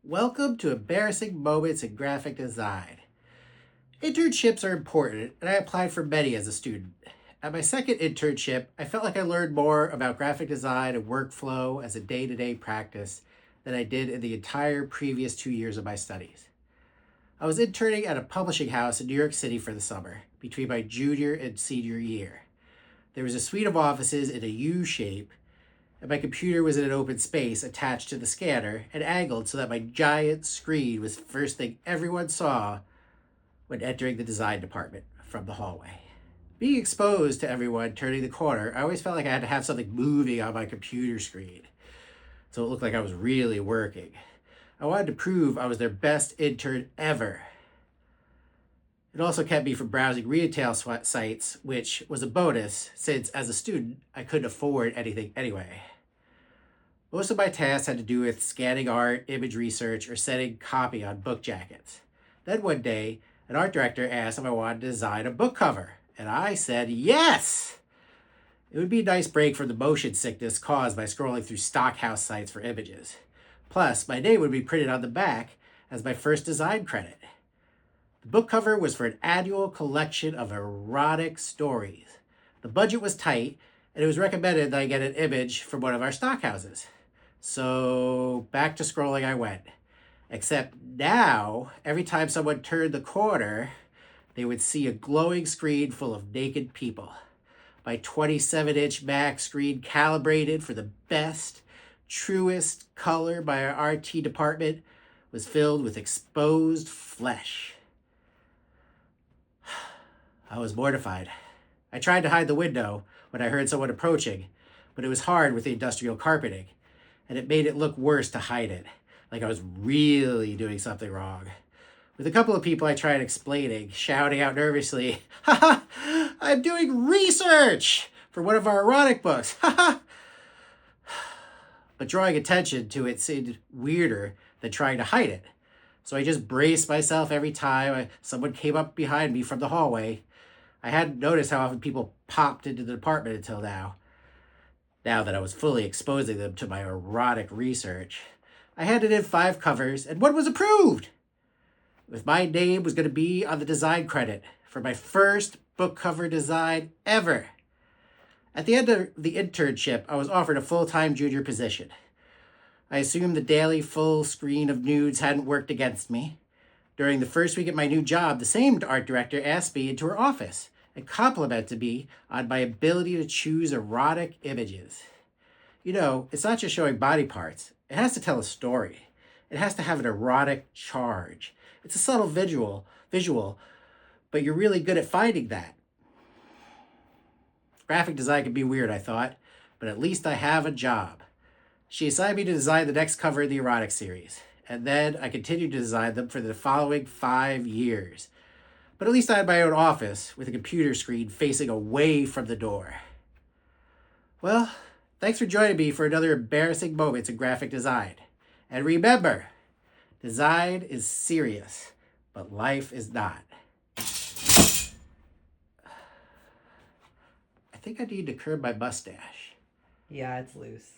Welcome to Embarrassing Moments in Graphic Design. Internships are important, and I applied for many as a student. At my second internship, I felt like I learned more about graphic design and workflow as a day-to-day practice than I did in the entire previous 2 years of my studies. I was interning at a publishing house in New York City for the summer, between my junior and senior year. There was a suite of offices in a U shape, and my computer was in an open space attached to the scanner and angled so that my giant screen was the first thing everyone saw when entering the design department from the hallway. Being exposed to everyone turning the corner, I always felt like I had to have something moving on my computer screen so it looked like I was really working. I wanted to prove I was their best intern ever. It also kept me from browsing retail sites, which was a bonus since, as a student, I couldn't afford anything anyway. Most of my tasks had to do with scanning art, image research, or setting copy on book jackets. Then one day, an art director asked if I wanted to design a book cover, and I said yes! It would be a nice break from the motion sickness caused by scrolling through stockhouse sites for images. Plus, my name would be printed on the back as my first design credit. The book cover was for an annual collection of erotic stories. The budget was tight, and it was recommended that I get an image from one of our stockhouses. So back to scrolling I went. Except now, every time someone turned the corner, they would see a glowing screen full of naked people. My 27-inch Mac screen calibrated for the best, truest color by our RT department was filled with exposed flesh. I was mortified. I tried to hide the window when I heard someone approaching, but it was hard with the industrial carpeting, and it made it look worse to hide it, like I was really doing something wrong. With a couple of people I tried explaining, shouting out nervously, "Ha ha! I'm doing research for one of our erotic books! Ha ha!" But drawing attention to it seemed weirder than trying to hide it. So I just braced myself every time someone came up behind me from the hallway. I hadn't noticed how often people popped into the department until now. Now that I was fully exposing them to my erotic research, I handed in 5 covers, and one was approved. If my name was going to be on the design credit for my first book cover design ever. At the end of the internship, I was offered a full-time junior position. I assumed the daily full screen of nudes hadn't worked against me. During the first week at my new job, the same art director asked me into her office and complimented me on my ability to choose erotic images. You know, it's not just showing body parts. It has to tell a story. It has to have an erotic charge. It's a subtle visual, but you're really good at finding that. Graphic design can be weird, I thought, but at least I have a job. She assigned me to design the next cover of the erotic series, and then I continued to design them for the following 5 years. But at least I had my own office with a computer screen facing away from the door. Well, thanks for joining me for another embarrassing moments in graphic design. And remember, design is serious, but life is not. I think I need to curb my mustache. Yeah, it's loose.